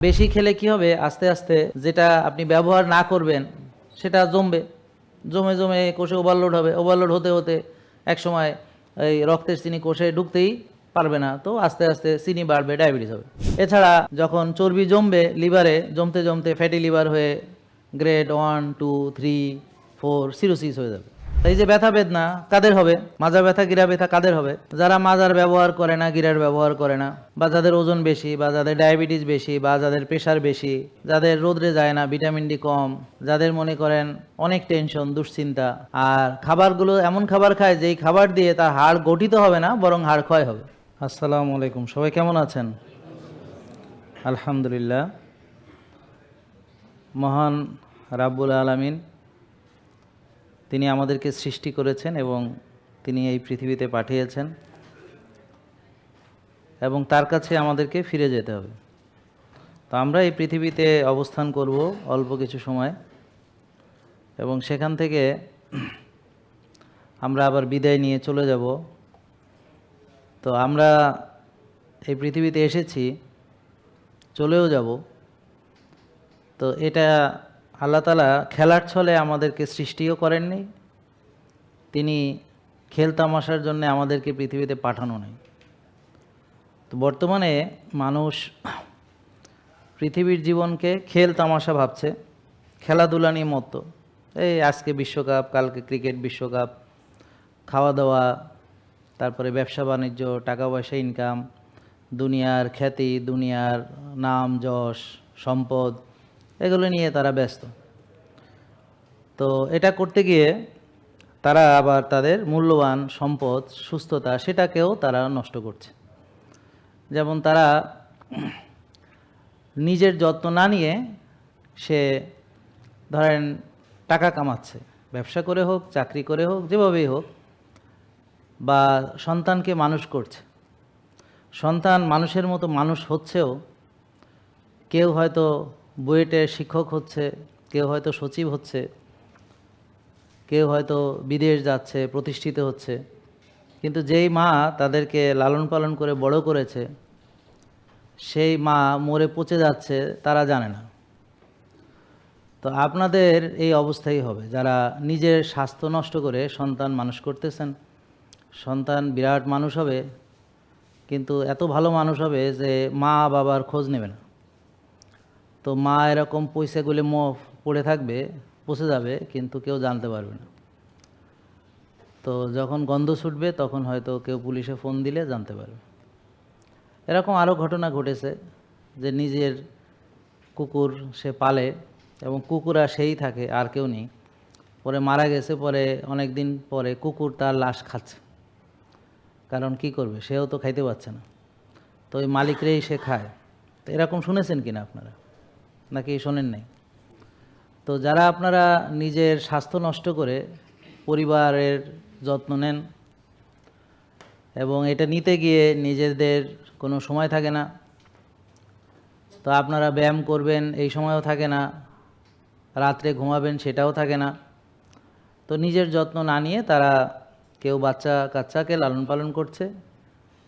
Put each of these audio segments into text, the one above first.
বেশি খেলে কি হবে, আস্তে আস্তে যেটা আপনি ব্যবহার না করবেন সেটা জমবে, জমে জমে কোষে ওভারলোড হবে, ওভারলোড হতে হতে একসময় এই রক্তের চিনি কোষে ঢুকতেই পারবে না, তো আস্তে আস্তে চিনি বাড়বে, ডায়াবেটিস হবে। এছাড়া যখন চর্বি জমবে লিভারে, জমতে জমতে ফ্যাটি লিভার হয়ে গ্রেড 1, 2, 3, 4 সিরোসিস হয়ে যাবে। এই যে ব্যথা বেদনা কাদের হবে, মাজা ব্যথা গিরা ব্যথা কাদের হবে? যারা মাজার ব্যবহার করে না, গিরার ব্যবহার করে না, বা যাদের ওজন বেশি, বা যাদের ডায়াবেটিস বেশি, বা যাদের প্রেশার বেশি, যাদের রোদরে যায় না, ভিটামিন ডি কম, যাদের মনে করেন অনেক টেনশন দুশ্চিন্তা, আর খাবারগুলো এমন খাবার খায় যেই খাবার দিয়ে তার হাড় গঠিত হবে না, বরং হাড় ক্ষয় হবে। আসসালামু আলাইকুম, সবাই কেমন আছেন? আলহামদুলিল্লাহ। মহান রাব্বুল আলামিন তিনি আমাদেরকে সৃষ্টি করেছেন এবং তিনি এই পৃথিবীতে পাঠিয়েছেন এবং তার কাছে আমাদেরকে ফিরে যেতে হবে। তো আমরা এই পৃথিবীতে অবস্থান করব অল্প কিছু সময় এবং সেখান থেকে আমরা আবার বিদায় নিয়ে চলে যাব। তো আমরা এই পৃথিবীতে এসেছি, চলেও যাব। তো এটা আল্লাহ তাআলা খেলার ছলে আমাদেরকে সৃষ্টিও করেননি, তিনি খেলতামাশার জন্য আমাদেরকে পৃথিবীতে পাঠানো নেই। তো বর্তমানে মানুষ পৃথিবীর জীবনকে খেল তামাশা ভাবছে, খেলাধুলা নিয়ে মত্ত। এই আজকে বিশ্বকাপ, কালকে ক্রিকেট বিশ্বকাপ, খাওয়া দাওয়া, তারপরে ব্যবসা বাণিজ্য, টাকা পয়সা ইনকাম, দুনিয়ার খ্যাতি, দুনিয়ার নাম যশ সম্পদ, এগুলো নিয়ে তারা ব্যস্ত। তো এটা করতে গিয়ে তারা আবার তাদের মূল্যবান সম্পদ সুস্থতা সেটাকেও তারা নষ্ট করছে। যেমন তারা নিজের যত্ন না নিয়ে সে ধরেন টাকা কামাচ্ছে, ব্যবসা করে হোক, চাকরি করে হোক, যেভাবেই হোক, বা সন্তানকে মানুষ করছে। সন্তান মানুষের মতো মানুষ হচ্ছেও, কেউ হয়তো বুয়েটের শিক্ষক হচ্ছে, কেউ হয়তো সচিব হচ্ছে, কেউ হয়তো বিদেশ যাচ্ছে, প্রতিষ্ঠিত হচ্ছে, কিন্তু যেই মা তাদেরকে লালন পালন করে বড় করেছে সেই মা মরে পচে যাচ্ছে, তারা জানে না। তো আপনাদের এই অবস্থাই হবে, যারা নিজের স্বাস্থ্য নষ্ট করে সন্তান মানুষ করতেছেন। সন্তান বিরাট মানুষ হবে, কিন্তু এত ভালো মানুষ হবে যে মা বাবার খোঁজ নেবে না। তো মা এরকম পয়সাগুলি পড়ে থাকবে, পচে যাবে, কিন্তু কেউ জানতে পারবে না। তো যখন গন্ধ ছুটবে তখন হয়তো কেউ পুলিশে ফোন দিলে জানতে পারবে। এরকম আরও ঘটনা ঘটেছে যে নিজের কুকুর সে পালে এবং কুকুর আর সেই থাকে, আর কেউ নেই, পরে মারা গেছে, পরে অনেক দিন পরে কুকুর তার লাশ খাচ্ছে। কারণ কি করবে, সেও তো খাইতে পারছে না, তো ওই মালিকরেই সে খায়। তো এরকম শুনেছেন কিনা আপনারা, নাকি শোনেন নাই? তো যারা আপনারা নিজের স্বাস্থ্য নষ্ট করে পরিবারের যত্ন নেন এবং এটা নিতে গিয়ে নিজেদের কোনো সময় থাকে না, তো আপনারা ব্যায়াম করবেন এই সময়ও থাকে না, রাত্রে ঘুমাবেন সেটাও থাকে না, তো নিজের যত্ন না নিয়ে তারা কেউ বাচ্চা কাচ্চাকে লালন পালন করছে,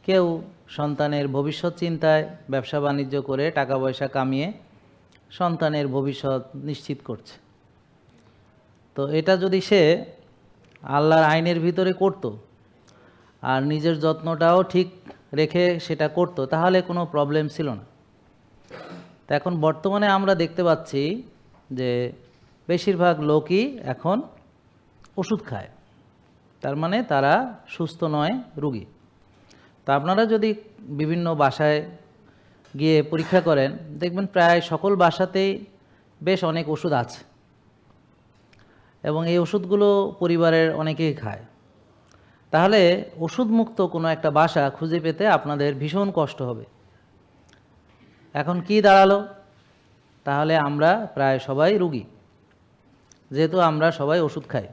কেউ সন্তানের ভবিষ্যৎ চিন্তায় ব্যবসা বাণিজ্য করে টাকা পয়সা কামিয়ে সন্তানের ভবিষ্যৎ নিশ্চিত করছে। তো এটা যদি সে আল্লাহর আইনের ভিতরে করত আর নিজের যত্নটাও ঠিক রেখে সেটা করত, তাহলে কোনো প্রবলেম ছিল না। তো এখন বর্তমানে আমরা দেখতে পাচ্ছি যে বেশিরভাগ লোকই এখন ওষুধ খায়, তার মানে তারা সুস্থ নয়, রোগী। তা আপনারা যদি বিভিন্ন বাসায় গিয়ে পরীক্ষা করেন, দেখবেন প্রায় সকল বাসাতেই বেশ অনেক ওষুধ আছে এবং এই ওষুধগুলো পরিবারের অনেকেই খায়। তাহলে ওষুধমুক্ত কোনো একটা বাসা খুঁজে পেতে আপনাদের ভীষণ কষ্ট হবে। এখন কি দাঁড়ালো, তাহলে আমরা প্রায় সবাই রোগী, যেহেতু আমরা সবাই ওষুধ খাই।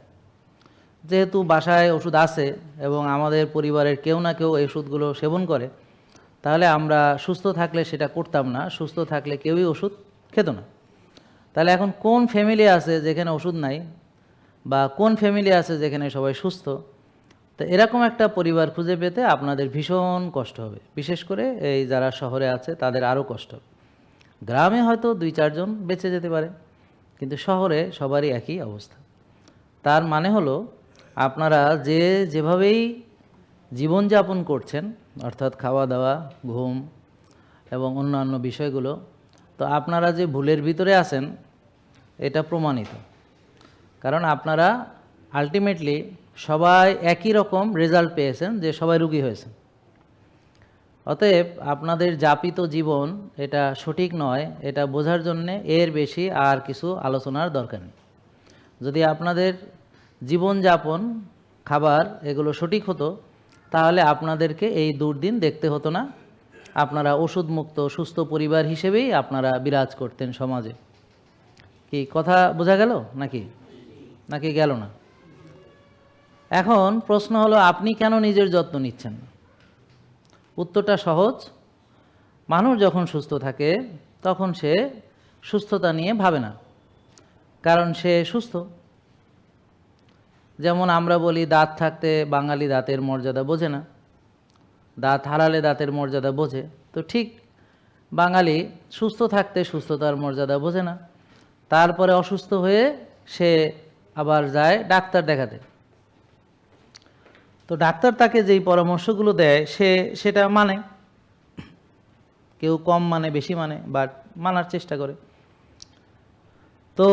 যেহেতু বাসায় ওষুধ আছে এবং আমাদের পরিবারের কেউ না কেউ এই ওষুধগুলো সেবন করে, তাহলে আমরা সুস্থ থাকলে সেটা করতাম না, সুস্থ থাকলে কেউই ওষুধ খেত না। তাহলে এখন কোন ফ্যামিলি আছে যেখানে ওষুধ নাই, বা কোন ফ্যামিলি আছে যেখানে সবাই সুস্থ? তো এরকম একটা পরিবার খুঁজে পেতে আপনাদের ভীষণ কষ্ট হবে, বিশেষ করে এই যারা শহরে আছে তাদের আরও কষ্ট হবে। গ্রামে হয়তো 2-4 জন বেঁচে যেতে পারে, কিন্তু শহরে সবারই একই অবস্থা। তার মানে হলো আপনারা যেভাবেই জীবনযাপন করছেন, অর্থাৎ খাওয়া দাওয়া, ঘুম এবং অন্যান্য বিষয়গুলো, তো আপনারা যে ভুলের ভিতরে আছেন এটা প্রমাণিত। কারণ আপনারা আলটিমেটলি সবাই একই রকম রেজাল্ট পেয়েছেন, যে সবাই রোগী হয়েছেন। অতএব আপনাদের যাপিত জীবন এটা সঠিক নয়, এটা বোঝার জন্যে এর বেশি আর কিছু আলোচনার দরকার নেই। যদি আপনাদের জীবনযাপন, খাবার এগুলো সঠিক হতো, তাহলে আপনাদেরকে এই দুর্দিন দেখতে হতো না। আপনারা ওষুধমুক্ত সুস্থ পরিবার হিসেবেই আপনারা বিরাজ করতেন সমাজে। কি কথা বোঝা গেল নাকি গেল না? এখন প্রশ্ন হলো, আপনি কেন নিজের যত্ন নিচ্ছেন না? উত্তরটা সহজ। মানুষ যখন সুস্থ থাকে তখন সে সুস্থতা নিয়ে ভাবে না, কারণ সে সুস্থ। যেমন আমরা বলি, দাঁত থাকতে বাঙালি দাঁতের মর্যাদা বোঝে না, দাঁত হারালে দাঁতের মর্যাদা বোঝে। তো ঠিক বাঙালি সুস্থ থাকতে সুস্থতার মর্যাদা বোঝে না, তারপরে অসুস্থ হয়ে সে আবার যায় ডাক্তার দেখাতে। তো ডাক্তার তাকে যেই পরামর্শগুলো দেয় সেটা মানে, কেউ কম মানে, বেশি মানে, বাট মানার চেষ্টা করে। তো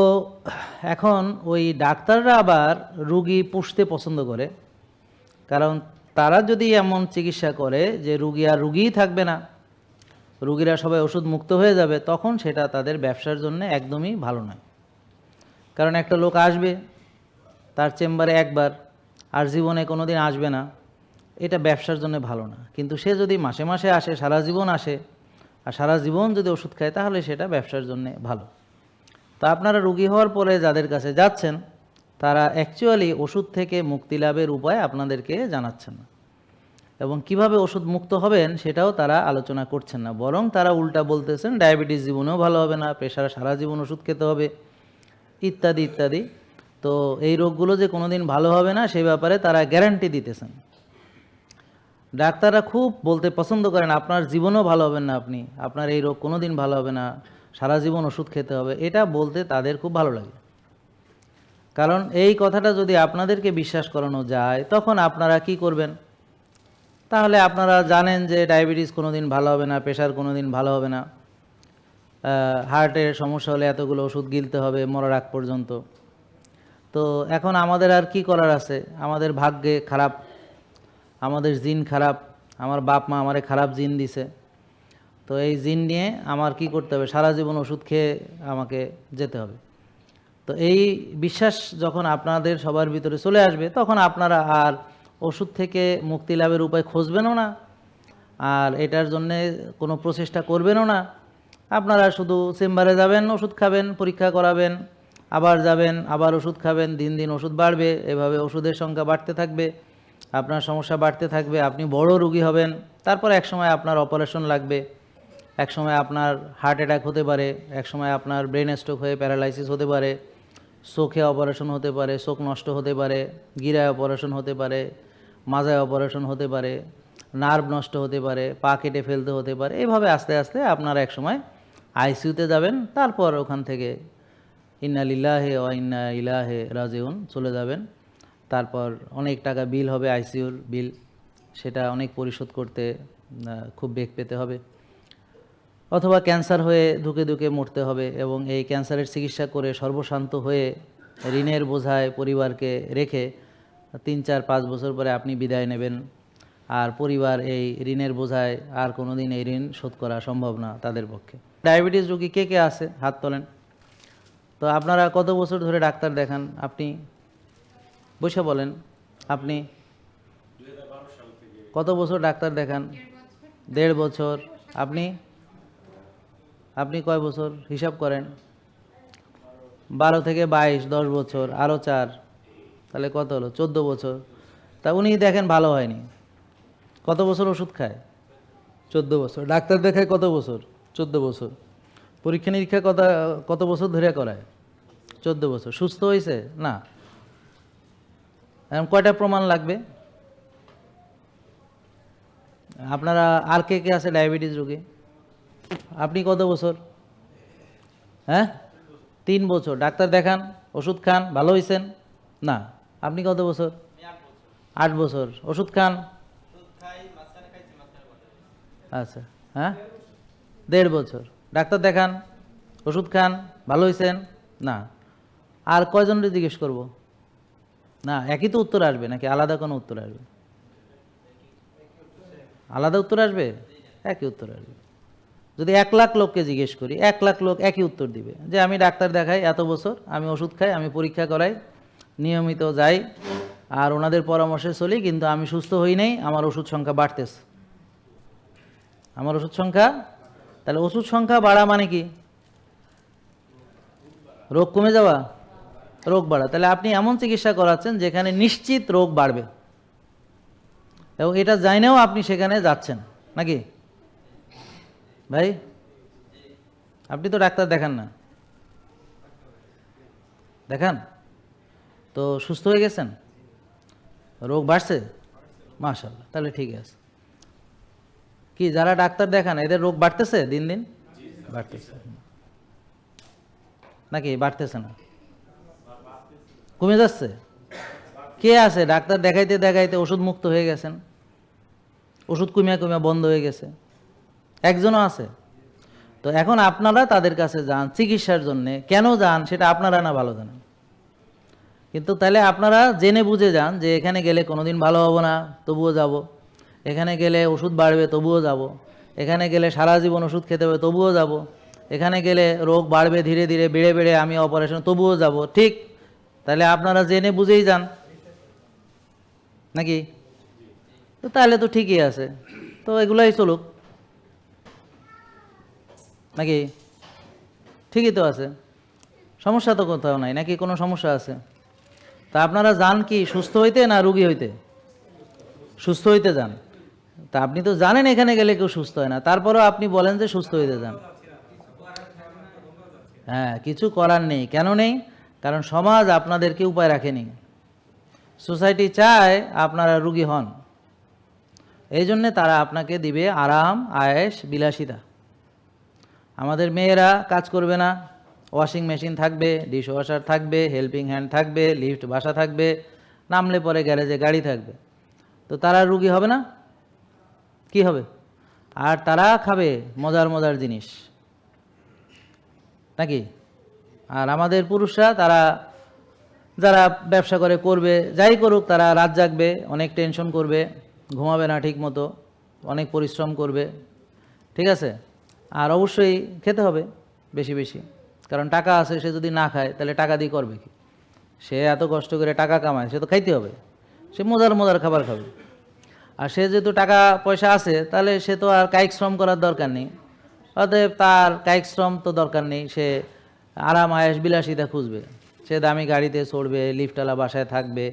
এখন ওই ডাক্তাররা আবার রুগী পুষতে পছন্দ করে, কারণ তারা যদি এমন চিকিৎসা করে যে রুগী আর রুগীই থাকবে না, রুগীরা সবাই ওষুধ মুক্ত হয়ে যাবে, তখন সেটা তাদের ব্যবসার জন্য একদমই ভালো নয়। কারণ একটা লোক আসবে তার চেম্বারে একবার, আর জীবনে কোনো দিন আসবে না, এটা ব্যবসার জন্য ভালো না। কিন্তু সে যদি মাসে মাসে আসে, সারা জীবন আসে, আর সারা জীবন যদি ওষুধ খায়, তাহলে সেটা ব্যবসার জন্য ভালো। তো আপনারা রুগী হওয়ার পরে যাদের কাছে যাচ্ছেন, তারা অ্যাকচুয়ালি ওষুধ থেকে মুক্তি লাভের উপায় আপনাদেরকে জানাচ্ছেন না, এবং কিভাবে ওষুধ মুক্ত হবেন সেটাও তারা আলোচনা করছেন না। বরং তারা উল্টা বলতেছেন, ডায়াবেটিস জীবনেও ভালো হবে না, প্রেশার সারা জীবন ওষুধ খেতে হবে, ইত্যাদি ইত্যাদি। তো এই রোগগুলো যে কোনো দিন ভালো হবে না, সেই ব্যাপারে তারা গ্যারান্টি দিতেছেন। ডাক্তাররা খুব বলতে পছন্দ করেন, আপনার জীবনও ভালো হবেন না, আপনার এই রোগ কোনো দিন ভালো হবে না, সারা জীবন ওষুধ খেতে হবে। এটা বলতে তাদের খুব ভালো লাগে, কারণ এই কথাটা যদি আপনাদেরকে বিশ্বাস করানো যায়, তখন আপনারা কি করবেন? তাহলে আপনারা জানেন যে ডায়াবেটিস কোনো দিন ভালো হবে না, প্রেশার কোনো দিন ভালো হবে না, হার্টের সমস্যা হলে এতগুলো ওষুধ গিলতে হবে মরার আগ পর্যন্ত। তো এখন আমাদের আর কি করার আছে? আমাদের ভাগ্যে খারাপ, আমাদের জিন খারাপ, আমার বাপ মা আমারে খারাপ জিন দিছে, তো এই জিন নিয়ে আমার কি করতে হবে? সারা জীবন ওষুধ খেয়ে আমাকে যেতে হবে। তো এই বিশ্বাস যখন আপনাদের সবার ভিতরে চলে আসবে, তখন আপনারা আর ওষুধ থেকে মুক্তি লাভের উপায় খুঁজবেনও না, আর এটার জন্যে কোনো প্রচেষ্টা করবেনও না। আপনারা শুধু চেম্বারে যাবেন, ওষুধ খাবেন, পরীক্ষা করাবেন, আবার যাবেন, আবার ওষুধ খাবেন, দিন দিন ওষুধ বাড়বে, এভাবে ওষুধের সংখ্যা বাড়তে থাকবে, আপনার সমস্যা বাড়তে থাকবে, আপনি বড় রোগী হবেন। তারপর একসময় আপনার অপারেশন লাগবে, একসময় আপনার হার্ট অ্যাটাক হতে পারে, একসময় আপনার ব্রেন স্ট্রোক হয়ে প্যারালাইসিস হতে পারে, চোখে অপারেশন হতে পারে, চোখ নষ্ট হতে পারে, গিরায় অপারেশন হতে পারে, মাজায় অপারেশন হতে পারে, নার্ভ নষ্ট হতে পারে, পা কেটে ফেলতে হতে পারে। এভাবে আস্তে আস্তে আপনারা একসময় আইসিইউতে যাবেন, তারপর ওখান থেকে ইন্না লিল্লাহি ওয়া ইন্না ইলাইহি রাজিউন চলে যাবেন। তারপর অনেক টাকা বিল হবে, আইসিইউর বিল, সেটা অনেক পরিশোধ করতে খুব বেগ পেতে হবে। অথবা ক্যান্সার হয়ে ধুকে ধুকে মরতে হবে, এবং এই ক্যান্সারের চিকিৎসা করে সর্বশান্ত হয়ে ঋণের বোঝায় পরিবারকে রেখে 3-4-5 বছর পরে আপনি বিদায় নেবেন, আর পরিবার এই ঋণের বোঝায় আর কোনো দিন এই ঋণ শোধ করা সম্ভব না তাদের পক্ষে। ডায়াবেটিস রোগী কে কে আছে? হাত তোলেন। তো আপনারা কত বছর ধরে ডাক্তার দেখান? আপনি বসে বলেন, আপনি কত বছর ডাক্তার দেখান? 1.5 বছর। আপনি কয় বছর হিসাব করেন? 12 থেকে 22, 10 বছর, আরও 4, তাহলে কত হলো? 14 বছর। তা উনি দেখেন ভালো হয়নি, কত বছর ওষুধ খায়? 14 বছর। ডাক্তার দেখায় কত বছর? 14 বছর। পরীক্ষা নিরীক্ষা কত বছর ধরে করায়? 14 বছর। সুস্থ হয়েছে না? এখন কয়টা প্রমাণ লাগবে? আপনারা আর কে কে আছে ডায়াবেটিস রোগী? আপনি কত বছর? হ্যাঁ 3 বছর। ডাক্তার দেখান, ওষুধ খান, ভালো হয়েছেন না? আপনি কত বছর? 8 বছর। ওষুধ খান? আচ্ছা। হ্যাঁ 1.5 বছর। ডাক্তার দেখান, ওষুধ খান, ভালো হয়েছেন না? আর কয়জনকে জিজ্ঞেস করব? না, একই তো উত্তর আসবে নাকি আলাদা কোনো উত্তর আসবে? আলাদা উত্তর আসবে? একই উত্তর আসবে। যদি 1 লাখ লোককে জিজ্ঞেস করি, 1 লাখ লোক একই উত্তর দিবে যে আমি ডাক্তার দেখাই এত বছর, আমি ওষুধ খাই, আমি পরীক্ষা করাই, নিয়মিত যাই, আর ওনাদের পরামর্শে চলি, কিন্তু আমি সুস্থ হই নাই, আমার ওষুধ সংখ্যা বাড়তেছে। আমার ওষুধ সংখ্যা, তাহলে ওষুধ সংখ্যা বাড়া মানে কি? রোগ কমে যাওয়া, রোগ বাড়া। তাহলে আপনি এমন চিকিৎসা করাচ্ছেন যেখানে নিশ্চিত রোগ বাড়বে, এবং এটা জানেও আপনি সেখানে যাচ্ছেন নাকি ভাই? আপনি তো ডাক্তার দেখান না, দেখান তো সুস্থ হয়ে গেছেন, রোগ বাড়ছে, মাশাআল্লাহ, তাহলে ঠিক আছে। কি যারা ডাক্তার দেখান এদের রোগ বাড়তেছে দিন দিন? বাড়তেছে নাকি বাড়তেছে না, কমে যাচ্ছে? কে আছে ডাক্তার দেখাইতে দেখাইতে ওষুধ মুক্ত হয়ে গেছেন, ওষুধ কমিয়া কমিয়া বন্ধ হয়ে গেছে? একজনও আছে? তো এখন আপনারা তাদের কাছে যান চিকিৎসার জন্যে, কেন যান সেটা আপনারা না ভালো জানেন, কিন্তু তাহলে আপনারা জেনে বুঝে যান যে এখানে গেলে কোনোদিন ভালো হবো না, তবুও যাব, এখানে গেলে ওষুধ বাড়বে, তবুও যাব, এখানে গেলে সারা জীবন ওষুধ খেতে হবে, তবুও যাব, এখানে গেলে রোগ বাড়বে ধীরে ধীরে, বেড়ে বেড়ে আমি অপারেশন, তবুও যাব। ঠিক, তাহলে আপনারা জেনে বুঝেই যান নাকি? তো তাহলে তো ঠিকই আছে, তো এগুলাই চলুক নাকি? ঠিকই তো আছে, সমস্যা তো কোথাও নাই নাকি? কোনো সমস্যা আছে? তা আপনারা যান কি সুস্থ হইতে না রুগী হইতে? সুস্থ হইতে যান। তা আপনি তো জানেন এখানে গেলে কেউ সুস্থ হয় না, তারপরেও আপনি বলেন যে সুস্থ হইতে যান। হ্যাঁ, কিছু করার নেই। কেন নেই? কারণ সমাজ আপনাদেরকে উপায় রাখেনি। সোসাইটি চায় আপনারা রুগী হন, এই জন্যে তারা আপনাকে দিবে আরাম, আয়েশ, বিলাসিতা। আমাদের মেয়েরা কাজ করবে না, ওয়াশিং মেশিন থাকবে, ডিশ ওয়াশার থাকবে, হেল্পিং হ্যান্ড থাকবে, লিফট বাসা থাকবে, নামলে পরে গ্যারেজে গাড়ি থাকবে, তো তারা রুগী হবে না? কি হবে? আর তারা খাবে মজার মজার জিনিস নাকি? আর আমাদের পুরুষরা, তারা যারা ব্যবসা করে করবে, যাই করুক, তারা রাত জাগবে, অনেক টেনশন করবে, ঘুমাবে না ঠিক মতো, অনেক পরিশ্রম করবে, ঠিক আছে? আর অবশ্যই খেতে হবে বেশি বেশি, কারণ টাকা আছে, সে যদি না খায় তাহলে টাকা দিয়ে করবে কি? সে এত কষ্ট করে টাকা কামায়, সে তো খাইতে হবে, সে মজার মজার খাবার খাবে। আর সে যেহেতু টাকা পয়সা আছে, তাহলে সে তো আর কায়িক শ্রম করার দরকার নেই, অতএব তার কায়িক শ্রম তো দরকার নেই, সে আরাম, আয়েশ, বিলাসিতা খুঁজবে, সে দামি গাড়িতে চড়বে, লিফটওয়ালা বাসায় থাকবে,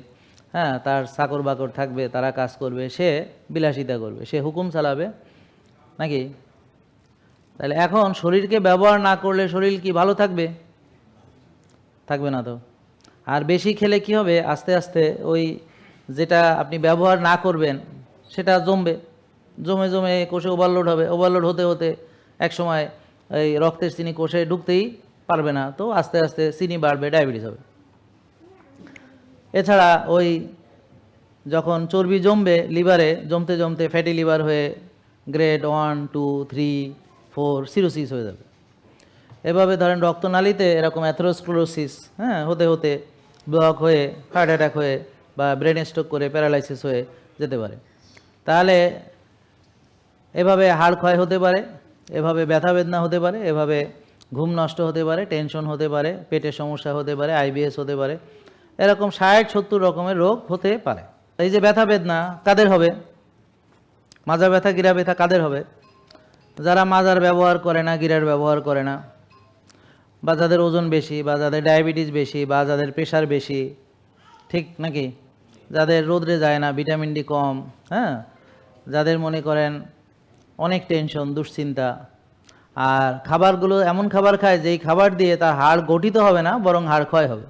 হ্যাঁ, তার চাকর বাকর থাকবে, তারা কাজ করবে, সে বিলাসিতা করবে, সে হুকুম চালাবে নাকি? তাহলে এখন শরীরকে ব্যবহার না করলে শরীর কি ভালো থাকবে? থাকবে না তো। আর বেশি খেলে কি হবে? আস্তে আস্তে ওই যেটা আপনি ব্যবহার না করবেন সেটা জমবে, জমে জমে কোষে ওভারলোড হবে, ওভারলোড হতে হতে একসময় এই রক্তের চিনি কোষে ঢুকতেই পারবে না, তো আস্তে আস্তে চিনি বাড়বে, ডায়াবেটিস হবে। এছাড়া ওই যখন চর্বি জমবে লিভারে, জমতে জমতে ফ্যাটি লিভার হয়ে গ্রেড 1, 2, 3, 4 সিরোসিস হয়ে যাবে। এভাবে ধরেন রক্তনালীতে এরকম অ্যাথেরোস্ক্লেরোসিস, হ্যাঁ, হতে হতে ব্লক হয়ে হার্ট অ্যাটাক হয়ে বা ব্রেন স্ট্রোক করে প্যারালাইসিস হয়ে যেতে পারে। তাহলে এভাবে হাড় ক্ষয় হতে পারে, এভাবে ব্যথা বেদনা হতে পারে, এভাবে ঘুম নষ্ট হতে পারে, টেনশন হতে পারে, পেটের সমস্যা হতে পারে, আইবিএস হতে পারে, এরকম 60-70 রকমের রোগ হতে পারে। এই যে ব্যথা বেদনা কাদের হবে? মাজা ব্যথা, গিরা ব্যথা কাদের হবে? যারা মাজার ব্যবহার করে না, গিরার ব্যবহার করে না, বা যাদের ওজন বেশি, বা যাদের ডায়াবেটিস বেশি, বা যাদের প্রেশার বেশি, ঠিক নাকি? যাদের রোদরে যায় না, ভিটামিন ডি কম, হ্যাঁ, যাদের মনে করেন অনেক টেনশন, দুশ্চিন্তা, আর খাবারগুলো এমন খাবার খায় যেই খাবার দিয়ে তার হাড় গঠিত হবে না, বরং হাড় ক্ষয় হবে।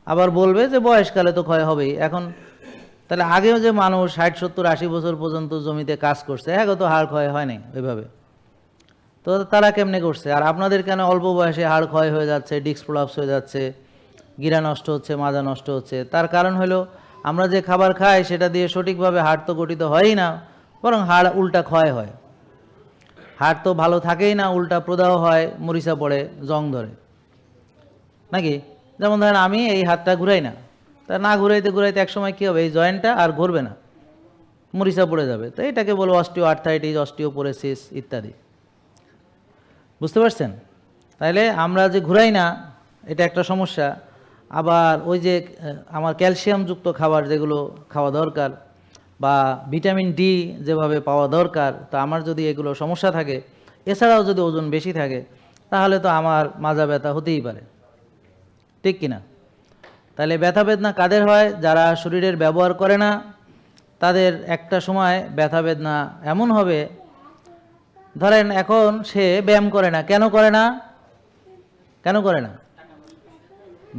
আবার বলবে যে বয়সকালে তো ক্ষয় হবেই। এখন তাহলে আগেও যে মানুষ 60, 70, 80 বছর পর্যন্ত জমিতে কাজ করছে, এখন তো হাড় ক্ষয় হয় নাই ওইভাবে। তো তারা কেমনে করছে? আর আপনাদের কেন অল্প বয়সে হাড় ক্ষয় হয়ে যাচ্ছে, ডিস্ক প্রলাপস হয়ে যাচ্ছে, গিরা নষ্ট হচ্ছে, মাজা নষ্ট হচ্ছে? তার কারণ হলো আমরা যে খাবার খাই সেটা দিয়ে সঠিকভাবে হাড় তো গঠিত হয়ই না, বরং হাড় উল্টা ক্ষয় হয়। হাড় তো ভালো থাকেই না, উল্টা প্রদাহ হয়, মরিচা পড়ে, জং ধরে, নাকি? যেমন ধরেন আমি এই হাতটা ঘুরাই না, তা না ঘুরাইতে ঘুরাইতে একসময় কী হবে, এই জয়েন্টটা আর ঘুরবে না, মরিচা পড়ে যাবে। তো এটাকে বলো অস্টিও আর্থাইটিস, অস্টিওপোরোসিস ইত্যাদি। বুঝতে পারছেন? তাইলে আমরা যে ঘুরাই না, এটা একটা সমস্যা। আবার ওই যে আমার ক্যালসিয়ামযুক্ত খাবার যেগুলো খাওয়া দরকার, বা ভিটামিন ডি যেভাবে পাওয়া দরকার, তো আমার যদি এগুলো সমস্যা থাকে, এছাড়াও যদি ওজন বেশি থাকে, তাহলে তো আমার মাজা ব্যথা হতেই পারে, ঠিক কিনা? তাহলে ব্যথা বেদনা কাদের হয়? যারা শরীরের ব্যবহার করে না, তাদের একটা সময় ব্যথা বেদনা এমন হবে, ধরেন এখন সে ব্যায়াম করে না, কেন করে না? কেন করে না?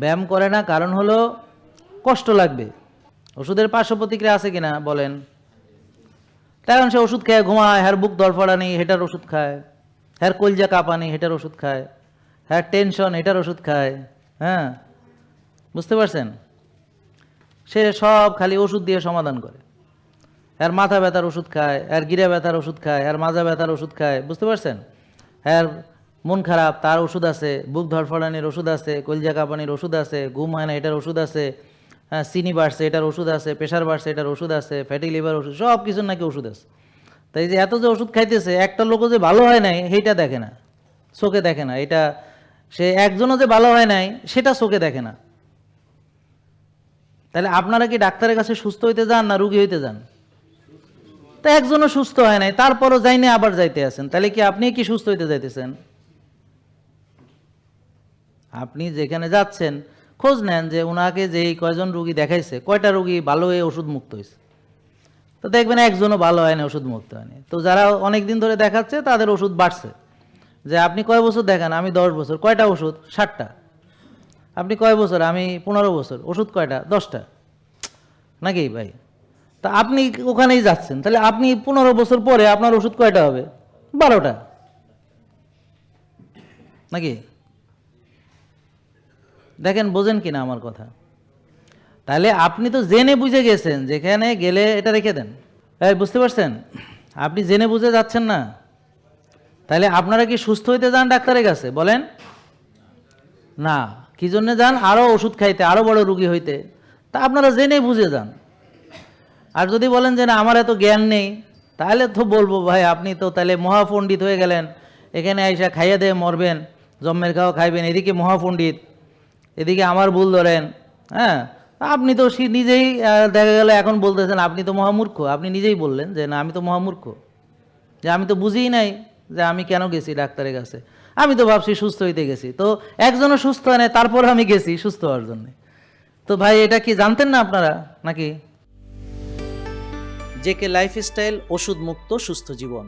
ব্যায়াম করে না কারণ হলো কষ্ট লাগবে। ওষুধের পার্শ্ব প্রতিক্রিয়া আছে কিনা বলেন? কারণ সে ওষুধ খেয়ে ঘুমায়, হ্যার বুক ধরফড়ানি, হেটার ওষুধ খায়, হ্যার কলজা কাঁপানি, হেটার ওষুধ খায়, হ্যার টেনশন, হেটার ওষুধ খায়। হ্যাঁ, বুঝতে পারছেন? সে সব খালি ওষুধ দিয়ে সমাধান করে। এর মাথা ব্যথার ওষুধ খায়, এর গিরা ব্যথার ওষুধ খায়, এর মাজা ব্যথার ওষুধ খায়, বুঝতে পারছেন? এর মন খারাপ, তার ওষুধ আছে, বুক ধরফড়ানির ওষুধ আছে, কলজা কাঁপানির ওষুধ আছে, ঘুম হয় না এটার ওষুধ আছে, হ্যাঁ, চিনি বাড়ছে এটার ওষুধ আছে, প্রেশার বাড়ছে এটার ওষুধ আছে, ফ্যাটি লিভার ওষুধ, সব কিছুর নাকি ওষুধ আছে। তাই যে এত যে ওষুধ খাইতেছে, একটা লোকও যে ভালো হয় নাই সেইটা দেখে না, চোখে দেখে না। এটা সে একজনও যে ভালো হয় নাই সেটা চোখে দেখে না। তাহলে আপনারা কি ডাক্তারের কাছে সুস্থ হইতে যান না রুগী হইতে যান? তা একজনও সুস্থ হয় নাই, তারপরও যাইনি আবার যাইতে আছেন, তাহলে কি আপনি কি সুস্থ হইতে যাইতেছেন? আপনি যেখানে যাচ্ছেন খোঁজ নেন যে ওনাকে যে কয়জন রুগী দেখাইছে, কয়টা রুগী ভালো হয়ে ওষুধ মুক্ত হয়েছে। তো দেখবেন একজনও ভালো হয়নি, ওষুধ মুক্ত হয়নি। তো যারা অনেক দিন ধরে দেখাচ্ছে তাদের ওষুধ বাড়ছে। যে আপনি কয় বছর দেখান? আমি 10 বছর। কয়টা ওষুধ? 60টা। আপনি কয় বছর? আমি 15 বছর। ওষুধ কয়টা? 10টা। নাকি ভাই? তা আপনি ওখানেই যাচ্ছেন, তাহলে আপনি 15 বছর পরে আপনার ওষুধ কয়টা হবে? 12টা। নাকি? দেখেন বোঝেন কিনা আমার কথা? তাহলে আপনি তো জেনে বুঝে গেছেন, যেখানে গেলে এটা রেখে দেন। এই বুঝতে পারছেন? আপনি জেনে বুঝে যাচ্ছেন না। তাহলে আপনারা কি সুস্থ হইতে যান ডাক্তারের কাছে? বলেন না। কি জন্য যান? আরও ওষুধ খাইতে, আরও বড় রুগী হইতে। তা আপনারা জেনে বুঝে যান। আর যদি বলেন যে না আমার এত জ্ঞান নেই, তাহলে তো বলবো ভাই আপনি তো তাহলে মহাপণ্ডিত হয়ে গেলেন, এখানে আইসা খাইয়া দিয়ে মরবেন, জম্মের খাওয়া খাইবেন, এদিকে মহাপণ্ডিত, এদিকে আমার ভুল ধরেন। হ্যাঁ, আপনি তো নিজেই দেখা গেল এখন বলতেছেন আপনি তো মহামূর্খ। আপনি নিজেই বললেন যে না আমি তো মহামূর্খ, যে আমি তো বুঝিই নাই যে আমি কেন গেছি ডাক্তারের কাছে। আমি তো ভাবছি সুস্থ হইতে গেছি, তো একজনও সুস্থ হয় না, তারপর আমি গেছি সুস্থ হওয়ার জন্য। তো ভাই এটা কি জানতেন না আপনারা নাকি? জেকে লাইফস্টাইল, ওষুধ মুক্ত সুস্থ জীবন।